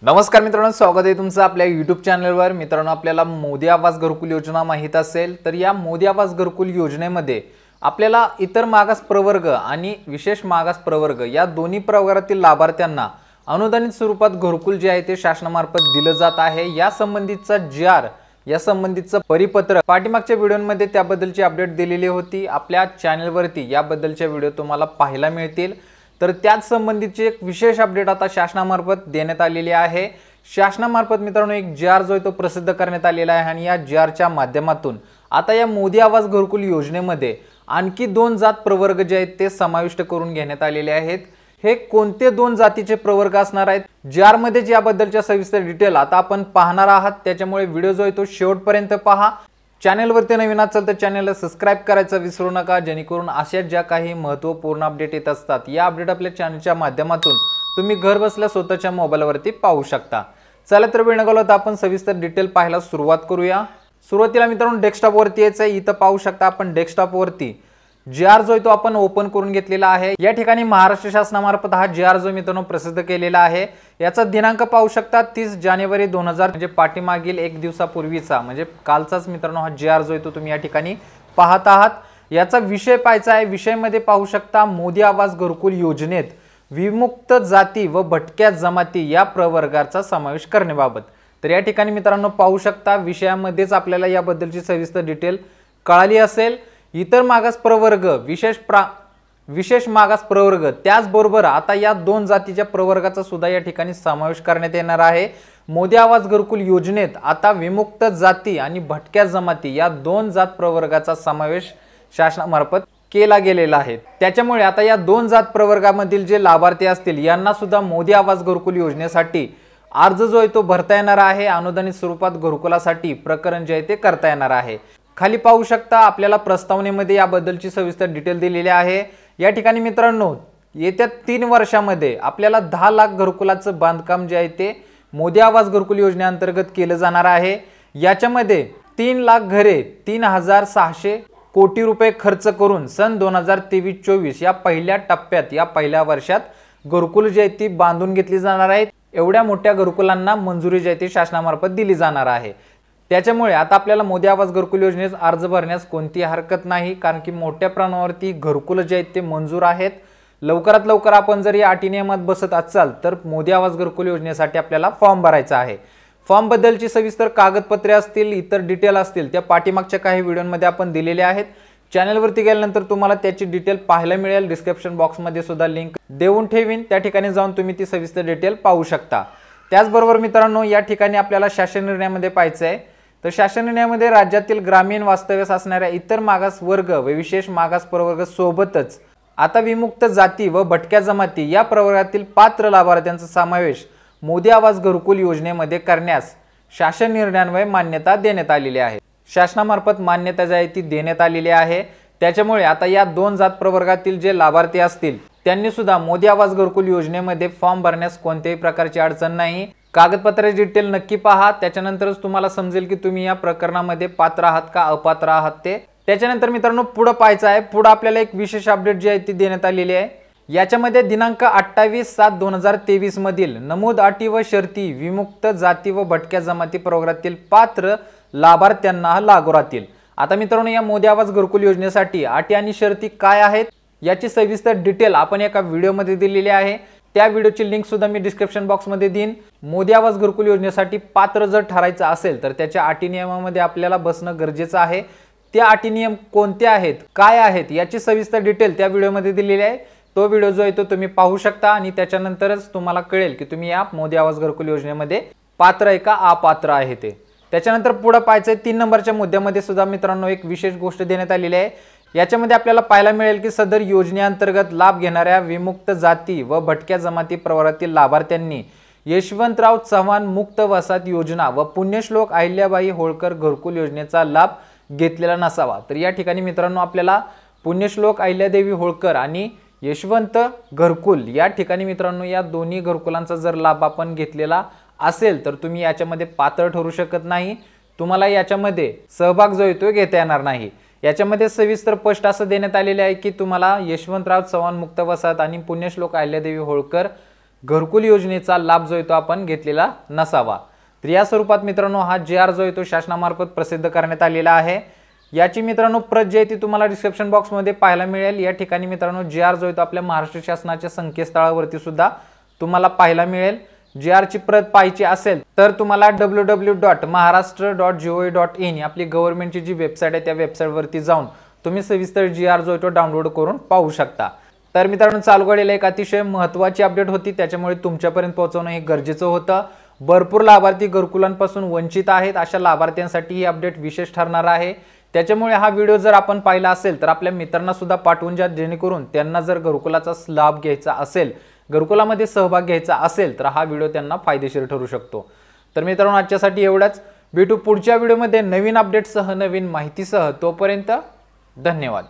नमस्कार मित्रांनो, स्वागत आहे तुमचं आपल्या YouTube चॅनलवर। मित्रांनो, आपल्याला मोदी आवास घरकुल योजना माहित असेल तर या मोदी आवास घरकुल योजनेमध्ये आपल्याला इतर मागास प्रवर्ग आणि विशेष मागास प्रवर्ग या दोन्ही प्रवर्गातील लाभार्थ्यांना अनुदानित स्वरूपात घरकुल जे आहे ते शासनामार्फत दिलं जात आहे। या संबंधीचा GR या संबंधीचं परिपत्र पाठीमागच्या व्हिडिओमध्ये त्याबद्दलची अपडेट दिलेली होती। आपल्या चॅनलवरती याबद्दलचे व्हिडिओ तुम्हाला पाहायला मिळतील। तर त्याच संबंधीची एक विशेष अपडेट आता शासनामार्फत देण्यात आलेली आहे। शासनामार्फत मित्रांनो एक GR जो आहे तो प्रसिद्ध करण्यात आलेला आहे आणि या GRच्या माध्यमातून आता या मोदी आवास घरकुल योजनेमध्ये आणखी 2 जात प्रवर्ग जे आहेत ते समाविष्ट करून घेण्यात आलेले आहेत। हे कोणते 2 जातीचे प्रवर्ग असणार आहेत, GR मध्ये याबद्दलच्या सविस्तर डिटेल आता आपण पाहणार आहात। त्याच्यामुळे व्हिडिओ जो आहे तो शेवटपर्यंत पहा। चॅनलवरती नवीन असाल तर चॅनलला सबस्क्राइब करायचं विसरू नका, जेणेकरून अशा ज्या काही महत्त्वपूर्ण अपडेट येत असतात या अपडेट आपल्या चॅनलच्या माध्यमातून तुम्ही घर बसल्या स्वतःच्या मोबाईलवरती पाहू शकता। चला तर वेळ न घालवता आपण सविस्तर डिटेल पाहायला सुरुवात करूया। सुरुवातीला मित्रांनो डेस्कटॉप वरती यायचं आहे। इथं पाहू शकता आपण डेस्कटॉप वरती GR जो आहे तो आपण ओपन करून घेतलेला आहे। या ठिकाणी महाराष्ट्र शासनामार्फत हा GR जो मित्रांनो प्रसिद्ध केलेला आहे। याचा दिनांक पाहू शकता 30 जानेवारी 2000 म्हणजे पाठीमागील 1 दिवसापूर्वीचा म्हणजे कालचाच मित्रांनो हा GR जो आहे तो तुम्ही या ठिकाणी पाहत आहात। याचा विषय पाहायचा आहे। विषयामध्ये पाहू शकता मोदी आवास घरकुल योजनेत विमुक्त जाती व भटक्या जमाती या प्रवर्गाचा समावेश करण्याबाबत। तर या ठिकाणी मित्रांनो पाहू शकता विषयामध्येच आपल्याला याबद्दलची सविस्तर डिटेल कळाली असेल। इतर मागास प्रवर्ग विशेष मागास प्रवर्ग त्याचबरोबर आता या 2 जातीच्या प्रवर्गाचा सुद्धा या ठिकाणी समावेश करण्यात येणार आहे। मोदी आवास घरकुल योजनेत आता विमुक्त जाती आणि भटक्या जमाती या 2 जात प्रवर्गाचा समावेश शासनामार्फत केला गेलेला आहे। त्याच्यामुळे आता या 2 जात प्रवर्गामधील जे लाभार्थी असतील यांना सुद्धा मोदी आवास घरकुल योजनेसाठी अर्ज जो आहे तो भरता येणार आहे। अनुदानित स्वरूपात घरकुलासाठी प्रकरण जे आहे ते करता येणार आहे। खाली पाहू शकता आपल्याला प्रस्तावनेमध्ये याबद्दलची सविस्तर डिटेल दिलेली आहे। या ठिकाणी मित्रांनो येत्या 3 वर्षांमध्ये आपल्याला 10 लाख घरकुलाचं बांधकाम जे आहे ते मोदी आवास घरकुल योजनेअंतर्गत केलं जाणार आहे। याच्यामध्ये 3 लाख घरे 3600 कोटी रुपये खर्च करून सन 2023-24 या पहिल्या टप्प्यात या पहिल्या वर्षात घरकुल जे आहे ती बांधून घेतली जाणार आहेत। एवढ्या मोठ्या घरकुलांना मंजुरी जी आहे ती शासनामार्फत दिली जाणार आहे। त्याच्यामुळे आता आपल्याला मोदी आवास घरकुल योजनेस अर्ज भरण्यास कोणती हरकत नाही, कारण की मोठ्या प्रमाणावरती घरकुल जे आहेत ते मंजूर आहेत। लवकरात लवकर आपण जर या अटी नियमात बसत असाल तर मोदी आवास घरकुल योजनेसाठी आपल्याला फॉर्म भरायचा आहे। फॉर्म बद्दलची सविस्तर कागदपत्रे असतील, इतर डिटेल असतील त्या पाठीमागच्या काही व्हिडिओमध्ये आपण दिलेले आहेत। चॅनलवरती गेल्यानंतर तुम्हाला त्याची डिटेल पाहायला मिळेल। डिस्क्रिप्शन बॉक्समध्ये सुद्धा लिंक देऊन ठेवीन, त्या ठिकाणी जाऊन तुम्ही ती सविस्तर डिटेल पाहू शकता। त्याचबरोबर मित्रांनो या ठिकाणी आपल्याला शासन निर्णयामध्ये पाहायचं आहे। तर शासन निर्णयामध्ये राज्यातील ग्रामीण वास्तव्यास असणाऱ्या इतर मागास वर्ग व विशेष मागास प्रवर्ग सोबतच आता विमुक्त जाती व भटक्या जमाती या प्रवर्गातील पात्र लाभार्थ्यांचा समावेश मोदी आवास घरकुल योजनेमध्ये करण्यास शासन निर्णयान्वये मान्यता देण्यात आलेली आहे। शासनामार्फत मान्यता जी आहे ती देण्यात आलेली आहे। त्याच्यामुळे आता या 2 जात प्रवर्गातील जे लाभार्थी असतील त्यांनी सुद्धा मोदी आवास घरकुल योजनेमध्ये फॉर्म भरण्यास कोणत्याही प्रकारची अडचण नाही। कागदपत्राची डिटेल नक्की पहा, त्याच्यानंतरच तुम्हाला समजेल की तुम्ही या प्रकरणामध्ये पात्र आहात का अपात्र आहात ते। त्याच्यानंतर मित्रांनो पुढे पाहायचं आहे। पुढे आपल्याला एक विशेष अपडेट जी आहे ती देण्यात आलेली आहे। याच्यामध्ये दिनांक 28/7/2023 मधील नमूद अटी व शर्ती विमुक्त जाती व भटक्या जमाती प्रवर्गातील पात्र लाभार्थ्यांना लागू राहतील। आता मित्रांनो या मोदी आवास घरकुल योजनेसाठी अटी आणि शर्ती काय आहेत याची सविस्तर डिटेल आपण एका व्हिडिओमध्ये दिलेली आहे। त्या व्हिडिओची लिंक सुद्धा मी डिस्क्रिप्शन बॉक्समध्ये देईन। मोदी आवास घरकुल योजनेसाठी पात्र जर ठरायचं असेल तर त्याच्या अटी नियमामध्ये आपल्याला बसणं गरजेचं आहे। त्या अटी नियम कोणते आहेत, काय आहेत याची सविस्तर डिटेल त्या व्हिडिओमध्ये दिलेली आहे। तो व्हिडिओ जो आहे तो तुम्ही पाहू शकता आणि त्याच्यानंतरच तुम्हाला कळेल की तुम्ही या मोदी आवास घरकुल योजनेमध्ये पात्र आहे का अपात्र आहे ते। त्याच्यानंतर पुढे पाहायचं 3 नंबरच्या मुद्द्यामध्ये सुद्धा मित्रांनो एक विशेष गोष्ट देण्यात आलेली आहे। याच्यामध्ये आपल्याला पाहायला मिळेल की सदर योजनेअंतर्गत लाभ घेणाऱ्या विमुक्त जाती व भटक्या जमाती प्रवर्गातील लाभार्थ्यांनी यशवंतराव चव्हाण मुक्त वसाहत योजना व पुण्यश्लोक अहिल्याबाई होळकर घरकुल योजनेचा लाभ घेतलेला नसावा। तर या ठिकाणी मित्रांनो आपल्याला पुण्यश्लोक अहिल्यादेवी होळकर आणि यशवंत घरकुल या ठिकाणी मित्रांनो या दोन्ही घरकुलांचा जर लाभ आपण घेतलेला असेल तर तुम्ही याच्यामध्ये पात्र ठरू शकत नाही। तुम्हाला याच्यामध्ये सहभाग जो येतो घेता येणार नाही। याच्यामध्ये सविस्तर स्पष्ट असं देण्यात आलेले आहे की तुम्हाला यशवंतराव चव्हाण मुक्त वसाहत आणि पुण्यश्लोक अहिल्यादेवी होळकर घरकुल योजनेचा लाभ जो आहे तो आपण घेतलेला नसावा। तर या स्वरूपात मित्रांनो हा JR जो आहे तो शासनामार्फत प्रसिद्ध करण्यात आलेला आहे। याची मित्रांनो प्रत जी आहे ती तुम्हाला डिस्क्रिप्शन बॉक्समध्ये पाहायला मिळेल। या ठिकाणी मित्रांनो JR जो आहे तो आपल्या महाराष्ट्र शासनाच्या संकेतस्थळावरती सुद्धा तुम्हाला पाहायला मिळेल। JR ची प्रत पाहायची असेल तर तुम्हाला www.maharashtra.gov.in आपली गव्हर्नमेंटची जी वेबसाईट आहे त्या वेबसाईटवरती जाऊन तुम्ही सविस्तर JR जो आहे तो डाउनलोड करून पाहू शकता। तर मित्रांनो चालू घडलेला एक अतिशय महत्त्वाची अपडेट होती, त्याच्यामुळे तुमच्यापर्यंत पोहोचवणं हे गरजेचं होतं। भरपूर लाभार्थी घरकुलांपासून वंचित आहेत, अशा लाभार्थ्यांसाठी ही अपडेट विशेष ठरणार आहे। त्याच्यामुळे हा व्हिडिओ जर आपण पाहिला असेल तर आपल्या मित्रांना सुद्धा पाठवून द्या, जेणेकरून त्यांना जर घरकुलाचा लाभ घ्यायचा असेल, घरकुलामध्ये सहभाग घ्यायचा असेल तर हा व्हिडिओ त्यांना फायदेशीर ठरू शकतो। तर मित्रांनो आजच्यासाठी एवढंच, भेटू पुढच्या व्हिडिओमध्ये नवीन अपडेटसह नवीन माहितीसह। तोपर्यंत धन्यवाद।